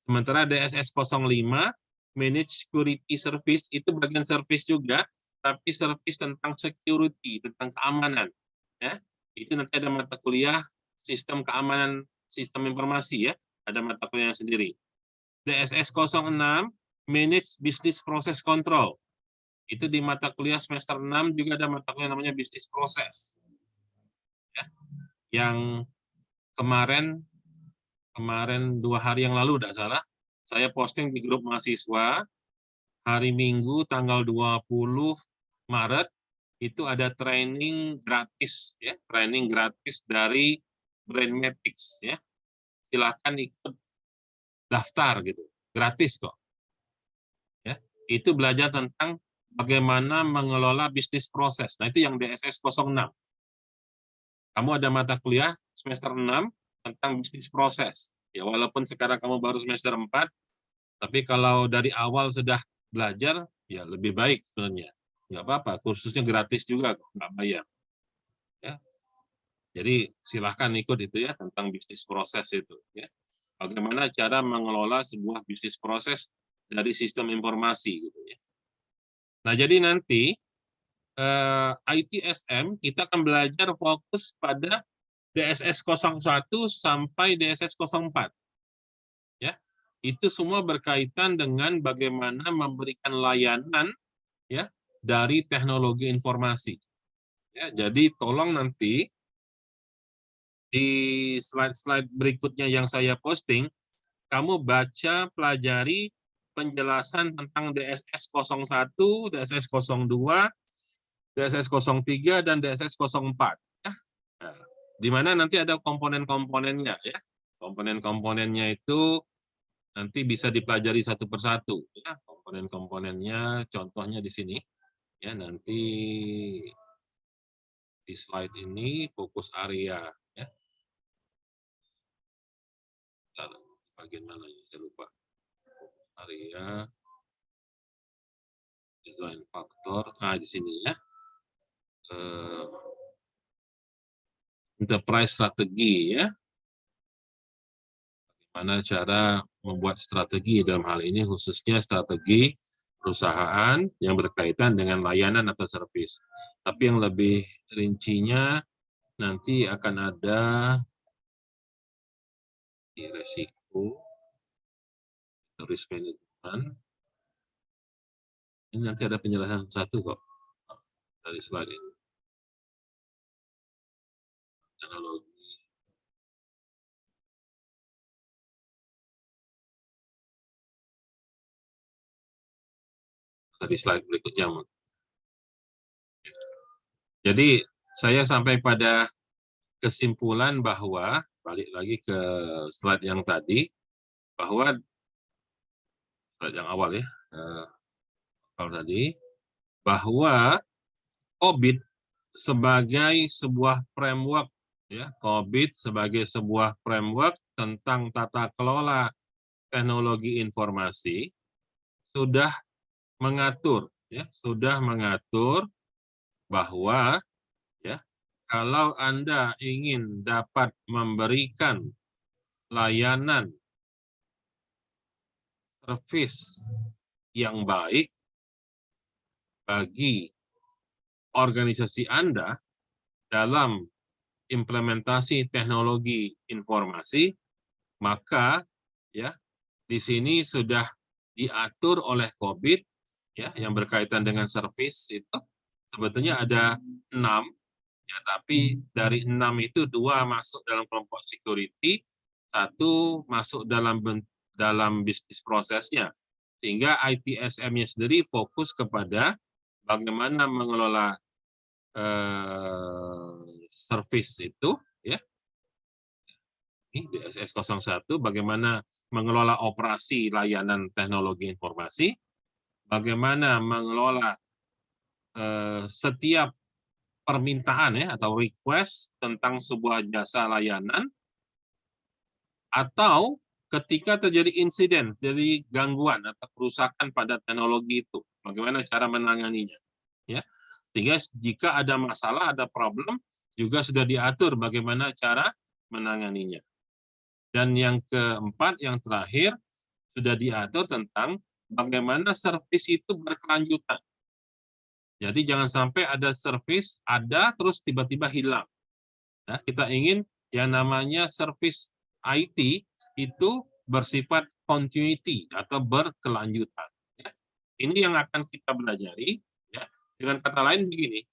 Sementara DSS 05, Manage Security Service, itu bagian service juga, tapi service tentang security, tentang keamanan. Ya. Itu nanti ada mata kuliah sistem keamanan sistem informasi, ya, ada mata kuliah sendiri. DSS 06, Manage Business Process Control. Itu di mata kuliah semester 6 juga ada mata kuliah namanya Business Process. Ya. Yang kemarin 2 hari yang lalu, tidak salah, saya posting di grup mahasiswa, hari Minggu tanggal 20 Maret, itu ada training gratis, ya, training gratis dari Brainmatics, ya. Silakan ikut daftar gitu, gratis kok. Ya, itu belajar tentang bagaimana mengelola bisnis proses. Nah, itu yang DSS 06. Kamu ada mata kuliah semester 6 tentang bisnis proses. Ya, walaupun sekarang kamu baru semester 4, tapi kalau dari awal sudah belajar, ya lebih baik sebenarnya. Nggak apa-apa, kursusnya gratis juga, nggak bayar. Ya. Jadi silahkan ikut itu ya, tentang bisnis proses itu. Ya. Bagaimana cara mengelola sebuah bisnis proses dari sistem informasi. Gitu ya. Nah, jadi nanti ITSM kita akan belajar fokus pada DSS 01 sampai DSS 04. Ya. Itu semua berkaitan dengan bagaimana memberikan layanan, ya, dari teknologi informasi. Ya, jadi tolong nanti di slide-slide berikutnya yang saya posting, kamu baca, pelajari penjelasan tentang DSS 01, DSS 02, DSS 03, dan DSS 04. Ya. Nah, di mana nanti ada komponen-komponennya. Ya. Komponen-komponennya itu nanti bisa dipelajari satu persatu. Ya. Komponen-komponennya, contohnya di sini. Ya, nanti di slide ini fokus area. Ya. Bagian mana ya? Saya lupa. Fokus area. Design faktor. Nah, di sini ya. Enterprise strategi ya. Bagaimana cara membuat strategi dalam hal ini khususnya strategi perusahaan yang berkaitan dengan layanan atau servis. Tapi yang lebih rincinya nanti akan ada di resiko, risk management. Ini nanti ada penjelasan satu kok dari slide ini. Teknologi. Dari slide berikutnya. Jadi saya sampai pada kesimpulan bahwa balik lagi ke slide yang tadi, bahwa slide yang awal ya, awal tadi, bahwa COBIT sebagai sebuah framework, ya, COBIT sebagai sebuah framework tentang tata kelola teknologi informasi sudah mengatur, ya, sudah mengatur bahwa, ya, kalau Anda ingin dapat memberikan layanan servis yang baik bagi organisasi Anda dalam implementasi teknologi informasi, maka ya di sini sudah diatur oleh COBIT ya yang berkaitan dengan servis itu sebetulnya ada 6 ya, tapi dari 6 itu 2 masuk dalam kelompok security, 1 masuk dalam bisnis prosesnya. Sehingga ITSM-nya sendiri fokus kepada bagaimana mengelola service itu, ya. Ini DSS 01, bagaimana mengelola operasi layanan teknologi informasi, bagaimana mengelola setiap permintaan ya atau request tentang sebuah jasa layanan, atau ketika terjadi insiden, jadi gangguan atau kerusakan pada teknologi itu, bagaimana cara menanganinya, ya. Sehingga jika ada masalah, ada problem, juga sudah diatur bagaimana cara menanganinya. Dan yang keempat, yang terakhir, sudah diatur tentang bagaimana servis itu berkelanjutan. Jadi jangan sampai ada servis, ada terus tiba-tiba hilang. Nah, kita ingin yang namanya servis IT itu bersifat continuity atau berkelanjutan. Ya. Ini yang akan kita pelajari. Ya. Dengan kata lain begini,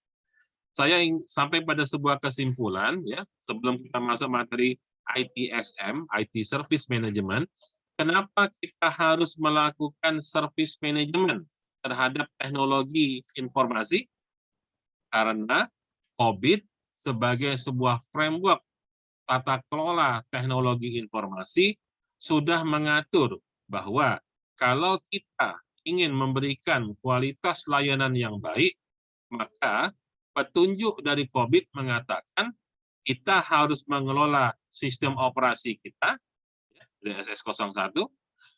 saya sampai pada sebuah kesimpulan ya sebelum kita masuk materi ITSM, IT Service Management, kenapa kita harus melakukan service management terhadap teknologi informasi? Karena COBIT sebagai sebuah framework tata kelola teknologi informasi sudah mengatur bahwa kalau kita ingin memberikan kualitas layanan yang baik, maka petunjuk dari COBIT mengatakan kita harus mengelola sistem operasi kita, DSS 01,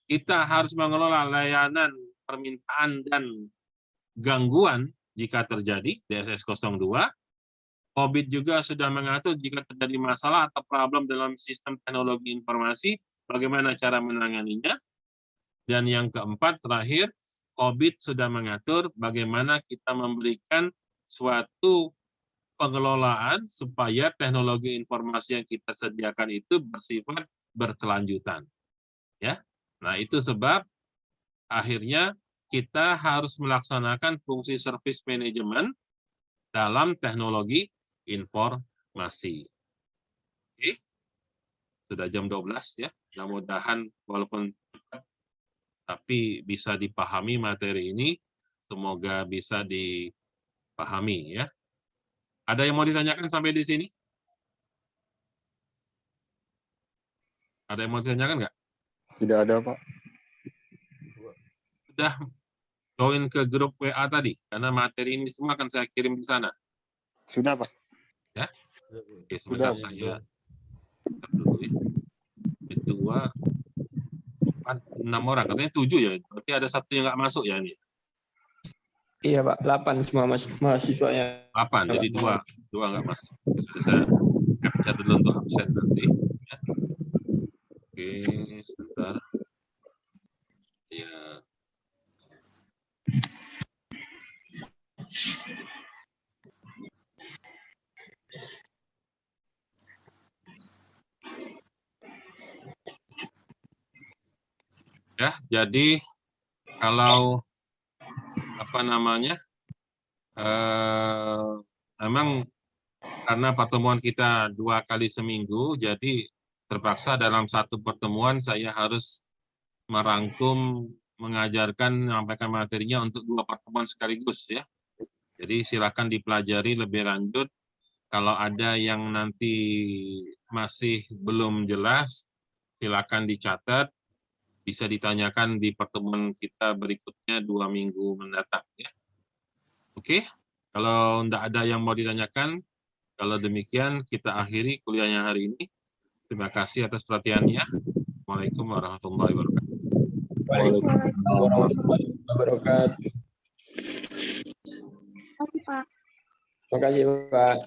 kita harus mengelola layanan permintaan dan gangguan jika terjadi, DSS 02, COBIT juga sudah mengatur jika terjadi masalah atau problem dalam sistem teknologi informasi, bagaimana cara menanganinya. Dan yang keempat, terakhir, COBIT sudah mengatur bagaimana kita memberikan suatu pengelolaan supaya teknologi informasi yang kita sediakan itu bersifat berkelanjutan. Ya, nah itu sebab akhirnya kita harus melaksanakan fungsi service management dalam teknologi informasi. Oke, sudah jam 12 ya. Mudah-mudahan walaupun cepat, tapi bisa dipahami materi ini. Semoga bisa dipahami ya. Ada yang mau ditanyakan sampai di sini? Ada yang mau ditanyakan nggak? Tidak ada, Pak. Sudah join ke grup WA tadi, karena materi ini semua akan saya kirim di sana. Sudah, Pak. Ya, oke, sebentar saya dulu ya. 2, 4, 6 orang, katanya 7 ya. Berarti ada 1 yang nggak masuk ya ini. Iya Pak, 8 semua mahasiswanya. 8, jadi 2 nggak masuk. Sudah saya capture dulu untuk absen nanti. Ya. Oke, sebentar. Ya. Ya, jadi kalau apa namanya, memang karena pertemuan kita 2 kali seminggu, jadi terpaksa dalam satu pertemuan saya harus merangkum, mengajarkan, menyampaikan materinya untuk 2 pertemuan sekaligus ya. Jadi silakan dipelajari lebih lanjut. Kalau ada yang nanti masih belum jelas, silakan dicatat, bisa ditanyakan di pertemuan kita berikutnya 2 minggu mendatang ya. Oke, kalau tidak ada yang mau ditanyakan, kalau demikian kita akhiri kuliahnya hari ini. Terima kasih atas perhatiannya. Assalamualaikum warahmatullahi wabarakatuh. Waalaikumsalam warahmatullahi wabarakatuh. Oke, Pak. Terima kasih, Pak.